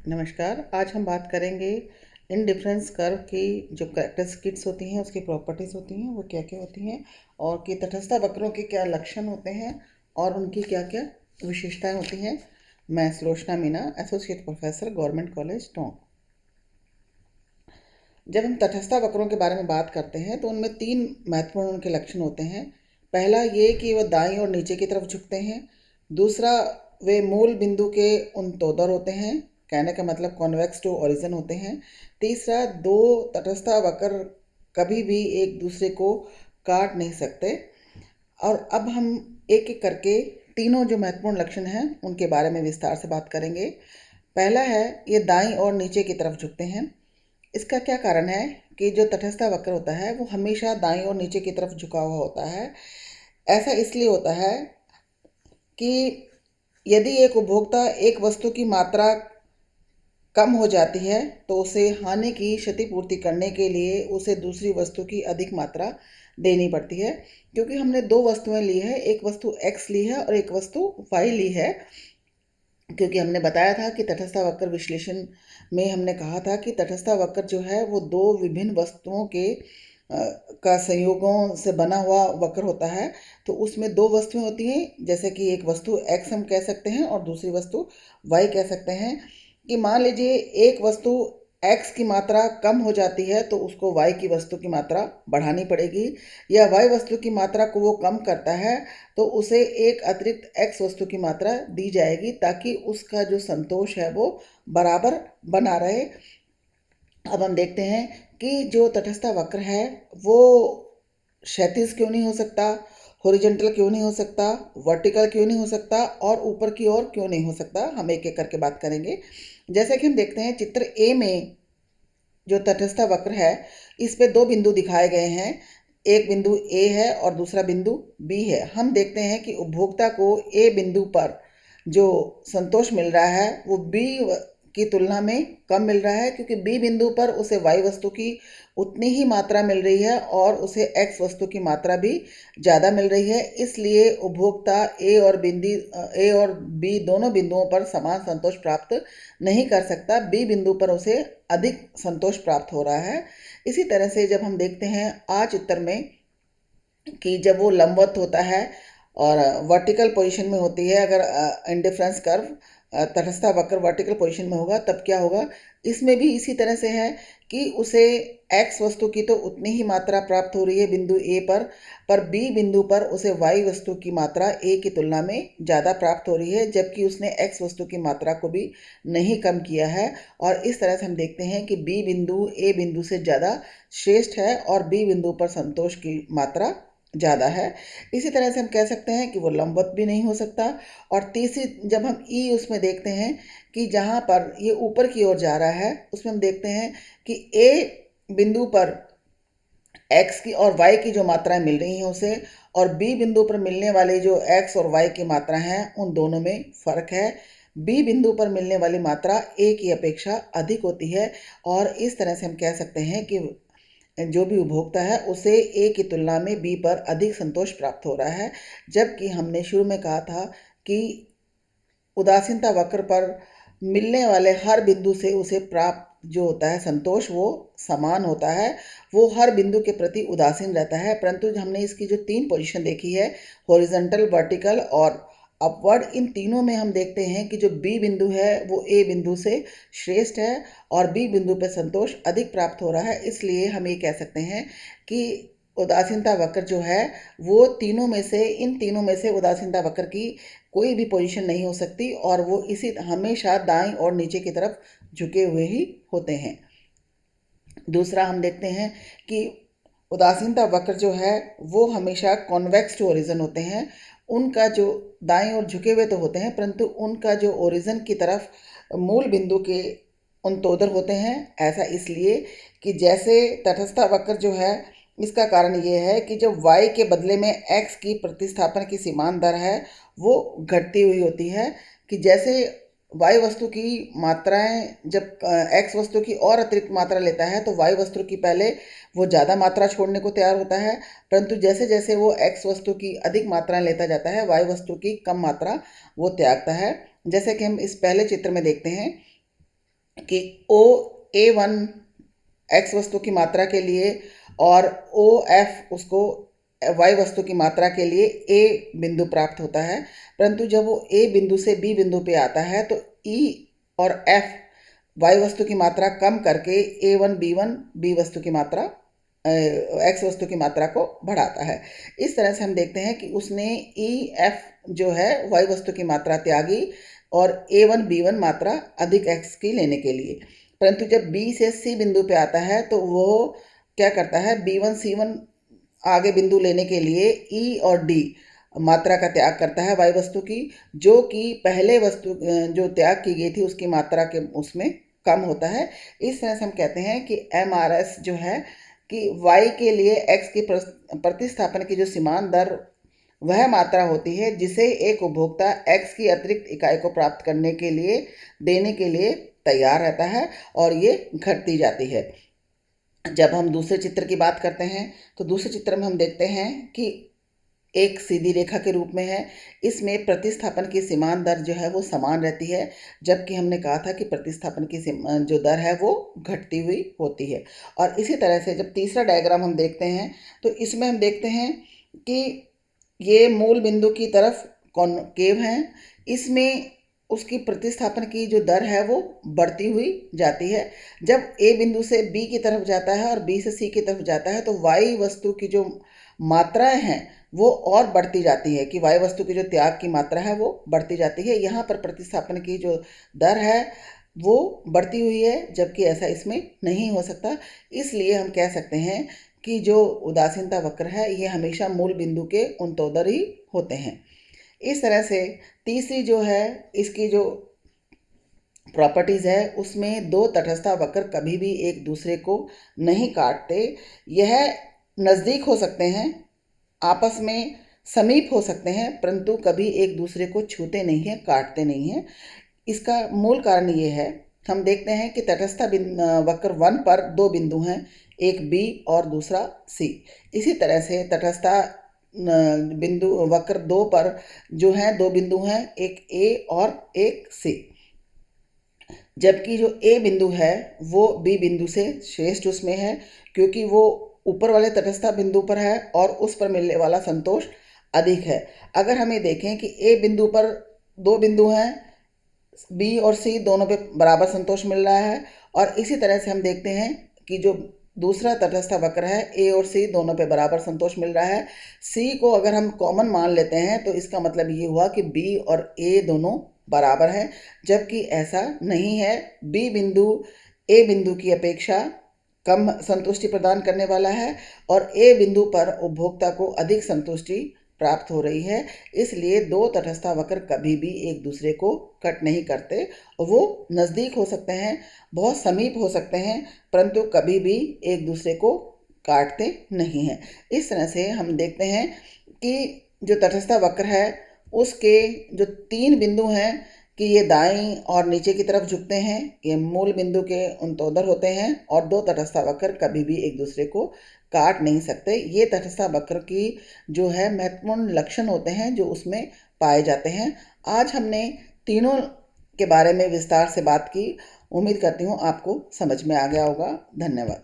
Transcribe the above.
नमस्कार। आज हम बात करेंगे इंडिफरेंस कर्व की जो कैरेक्टरिस्टिक्स होती हैं, उसकी प्रॉपर्टीज़ होती हैं, वो क्या क्या होती हैं, और कि तटस्थ वक्रों के क्या लक्षण होते हैं और उनकी क्या क्या विशेषताएं होती हैं। मैं Sulochana Meena, associate professor, government college Tonk. जब हम तटस्थ वक्रों के बारे में बात करते हैं तो उनमें तीन महत्वपूर्ण उनके लक्षण होते हैं। पहला ये कि वह दाईं और नीचे की तरफ झुकते हैं। दूसरा, वे मूल बिंदु के उनतोदर होते हैं, कहने का मतलब कॉन्वेक्स टू ओरिजिन होते हैं। तीसरा, दो तटस्थ वक्र कभी भी एक दूसरे को काट नहीं सकते। और अब हम एक एक करके तीनों जो महत्वपूर्ण लक्षण हैं उनके बारे में विस्तार से बात करेंगे। पहला है, ये दाईं और नीचे की तरफ झुकते हैं। इसका क्या कारण है कि जो तटस्थ वक्र होता है वो हमेशा दाईं और नीचे की तरफ झुका हुआ होता है। ऐसा इसलिए होता है कि यदि एक उपभोक्ता एक वस्तु की मात्रा कम हो जाती है तो उसे हानि की क्षतिपूर्ति करने के लिए उसे दूसरी वस्तु की अधिक मात्रा देनी पड़ती है। क्योंकि हमने दो वस्तुएं ली है, एक वस्तु x ली है और एक वस्तु y ली है। क्योंकि हमने बताया था कि तटस्थ वक्र विश्लेषण में हमने कहा था कि तटस्थ वक्र जो है वो दो विभिन्न वस्तुओं के का संयोगों से बना हुआ वक्र होता है। तो उसमें दो वस्तुएं होती हैं, जैसे कि एक वस्तु x हम कह सकते हैं और दूसरी वस्तु y कह सकते हैं। कि मान लीजिए एक वस्तु x की मात्रा कम हो जाती है तो उसको y की वस्तु की मात्रा बढ़ानी पड़ेगी, या y वस्तु की मात्रा को वो कम करता है तो उसे एक अतिरिक्त x वस्तु की मात्रा दी जाएगी, ताकि उसका जो संतोष है वो बराबर बना रहे। अब हम देखते हैं कि जो तटस्थ वक्र है वो क्षैतिज क्यों नहीं हो सकता, हॉरिजॉन्टल क्यों नहीं हो सकता, वर्टिकल क्यों नहीं हो सकता और ऊपर की ओर क्यों नहीं हो सकता। हम एक एक करके बात करेंगे। जैसे कि हम देखते हैं चित्र ए में जो तटस्थ वक्र है इस पे दो बिंदु दिखाए गए हैं। एक बिंदु ए है और दूसरा बिंदु बी है। हम देखते हैं कि उपभोक्ता को ए बिंदु पर जो संतोष मिल रहा है वो बी की तुलना में कम मिल रहा है, क्योंकि बी बिंदु पर उसे वाई वस्तु की उतनी ही मात्रा मिल रही है और उसे एक्स वस्तु की मात्रा भी ज़्यादा मिल रही है। इसलिए उपभोक्ता ए और बी दोनों बिंदुओं पर समान संतोष प्राप्त नहीं कर सकता। बी बिंदु पर उसे अधिक संतोष प्राप्त हो रहा है। इसी तरह से जब हम देखते हैं आ चित्र में कि जब वो लंबवत होता है और वर्टिकल पोजीशन में होती है, अगर इंडिफरेंस कर्व तटस्थ वक्र वर्टिकल पोजीशन में होगा तब क्या होगा। इसमें भी इसी तरह से है कि उसे एक्स वस्तु की तो उतनी ही मात्रा प्राप्त हो रही है बिंदु ए पर बी बिंदु पर उसे वाई वस्तु की मात्रा ए की तुलना में ज़्यादा प्राप्त हो रही है, जबकि उसने एक्स वस्तु की मात्रा को भी नहीं कम किया है। और इस तरह से हम देखते हैं कि बी बिंदु ए बिंदु से ज़्यादा श्रेष्ठ है और बी बिंदु पर संतोष की मात्रा ज़्यादा है। इसी तरह से हम कह सकते हैं कि वो लंबवत भी नहीं हो सकता। और तीसरी, जब हम ई उसमें देखते हैं कि जहाँ पर ये ऊपर की ओर जा रहा है उसमें हम देखते हैं कि ए बिंदु पर एक्स की और वाई की जो मात्राएं मिल रही हैं उसे, और बी बिंदु पर मिलने वाली जो एक्स और वाई की मात्रा हैं उन दोनों में फ़र्क है। बी बिंदु पर मिलने वाली मात्रा ए की अपेक्षा अधिक होती है। और इस तरह से हम कह सकते हैं कि जो भी उपभोक्ता है उसे ए की तुलना में बी पर अधिक संतोष प्राप्त हो रहा है। जबकि हमने शुरू में कहा था कि उदासीनता वक्र पर मिलने वाले हर बिंदु से उसे प्राप्त जो होता है संतोष वो समान होता है, वो हर बिंदु के प्रति उदासीन रहता है। परंतु हमने इसकी जो तीन पोजीशन देखी है, हॉरिजॉन्टल, वर्टिकल और अपवर्ड, इन तीनों में हम देखते हैं कि जो बी बिंदु है वो ए बिंदु से श्रेष्ठ है और बी बिंदु पर संतोष अधिक प्राप्त हो रहा है। इसलिए हम ये कह सकते हैं कि उदासीनता वक्र जो है वो इन तीनों में से उदासीनता वक्र की कोई भी पोजीशन नहीं हो सकती और वो इसी हमेशा दाईं और नीचे की तरफ झुके हुए ही होते हैं। दूसरा, हम देखते हैं कि उदासीनता वक्र जो है वो हमेशा कॉन्वेक्स टू ओरिजिन होते हैं। उनका जो दाईं ओर झुके हुए तो होते हैं, परंतु उनका जो ओरिजिन की तरफ मूल बिंदु के उनतोदर होते हैं। ऐसा इसलिए कि जैसे तटस्थ वक्र जो है इसका कारण ये है कि जब y के बदले में x की प्रतिस्थापन की सीमांत दर है वो घटती हुई होती है। कि जैसे y वस्तु की मात्राएं जब x वस्तु की और अतिरिक्त मात्रा लेता है तो y वस्तु की पहले वो ज़्यादा मात्रा छोड़ने को तैयार होता है, परंतु जैसे जैसे वो x वस्तु की अधिक मात्राएं लेता जाता है y वस्तु की कम मात्रा वो त्यागता है। जैसे कि हम इस पहले चित्र में देखते हैं कि OA1 x वस्तु की मात्रा के लिए और OF उसको y वस्तु की मात्रा के लिए A बिंदु प्राप्त होता है, परंतु जब वो A बिंदु से B बिंदु पे आता है तो E और F y वस्तु की मात्रा कम करके A1 B1 B वस्तु की मात्रा x वस्तु की मात्रा को बढ़ाता है। इस तरह से हम देखते हैं कि उसने EF जो है y वस्तु की मात्रा त्यागी और A1 B1 मात्रा अधिक x की लेने के लिए, परंतु जब B से C बिंदु पे आता है तो वो क्या करता है, B1 C1 आगे बिंदु लेने के लिए E और D मात्रा का त्याग करता है y वस्तु की, जो कि पहले वस्तु जो त्याग की गई थी उसकी मात्रा के उसमें कम होता है। इस तरह से हम कहते हैं कि MRS जो है कि y के लिए x की प्रतिस्थापन की जो सीमांत दर वह मात्रा होती है जिसे एक उपभोक्ता x की अतिरिक्त इकाई को प्राप्त करने के लिए देने के लिए तैयार रहता है और ये घटती जाती है। जब हम दूसरे चित्र की बात करते हैं तो दूसरे चित्र में हम देखते हैं कि एक सीधी रेखा के रूप में है। इसमें प्रतिस्थापन की सीमांत दर जो है वो समान रहती है, जबकि हमने कहा था कि प्रतिस्थापन की जो दर है वो घटती हुई होती है। और इसी तरह से जब तीसरा डायग्राम हम देखते हैं तो इसमें हम देखते हैं कि ये मूल बिंदु की तरफ कॉनकेव है, इसमें उसकी प्रतिस्थापन की जो दर है वो बढ़ती हुई जाती है। जब A बिंदु से B की तरफ जाता है और B से C की तरफ जाता है तो Y वस्तु की जो मात्राएं हैं वो और बढ़ती जाती है, कि Y वस्तु की जो त्याग की मात्रा है वो बढ़ती जाती है। यहाँ पर प्रतिस्थापन की जो दर है वो बढ़ती हुई है, जबकि ऐसा इसमें नहीं हो सकता। इसलिए हम कह सकते हैं कि जो उदासीनता वक्र है ये हमेशा मूल बिंदु के उन्तोदर ही होते हैं। इस तरह से तीसरी जो है इसकी जो प्रॉपर्टीज़ है उसमें दो तटस्था वक्र कभी भी एक दूसरे को नहीं काटते। यह नज़दीक हो सकते हैं, आपस में समीप हो सकते हैं, परंतु कभी एक दूसरे को छूते नहीं हैं, काटते नहीं हैं। इसका मूल कारण ये है, हम देखते हैं कि तटस्थ वक्र 1 पर दो बिंदु हैं, एक B और दूसरा C। इसी तरह से तटस्थ बिंदु वक्र 2 पर जो हैं दो बिंदु हैं, एक A और एक C, जबकि जो A बिंदु है वो B बिंदु से श्रेष्ठ उसमें है, क्योंकि वो ऊपर वाले तटस्थ बिंदु पर है और उस पर मिलने वाला संतोष अधिक है। अगर हम ये देखें कि A बिंदु पर दो बिंदु हैं, B और C दोनों पे बराबर संतोष मिल रहा है, और इसी तरह से हम देखते हैं कि जो दूसरा तटस्थ वक्र है A और C दोनों पे बराबर संतोष मिल रहा है। C को अगर हम कॉमन मान लेते हैं तो इसका मतलब ये हुआ कि B और A दोनों बराबर हैं, जबकि ऐसा नहीं है। B बिंदु A बिंदु की अपेक्षा कम संतुष्टि प्रदान करने वाला है और A बिंदु पर उपभोक्ता को अधिक संतुष्टि प्राप्त हो रही है। इसलिए दो तटस्थ वक्र कभी भी एक दूसरे को कट नहीं करते। वो नज़दीक हो सकते हैं, बहुत समीप हो सकते हैं, परंतु कभी भी एक दूसरे को काटते नहीं हैं। इस तरह से हम देखते हैं कि जो तटस्थ वक्र है उसके जो तीन बिंदु हैं कि ये दाईं और नीचे की तरफ झुकते हैं, ये मूल बिंदु के उन्तोदर होते हैं, और दो तटस्थ वक्र कभी भी एक दूसरे को काट नहीं सकते। ये तटस्थ वक्र की जो है महत्वपूर्ण लक्षण होते हैं जो उसमें पाए जाते हैं। आज हमने तीनों के बारे में विस्तार से बात की। उम्मीद करती हूँ आपको समझ में आ गया होगा। धन्यवाद।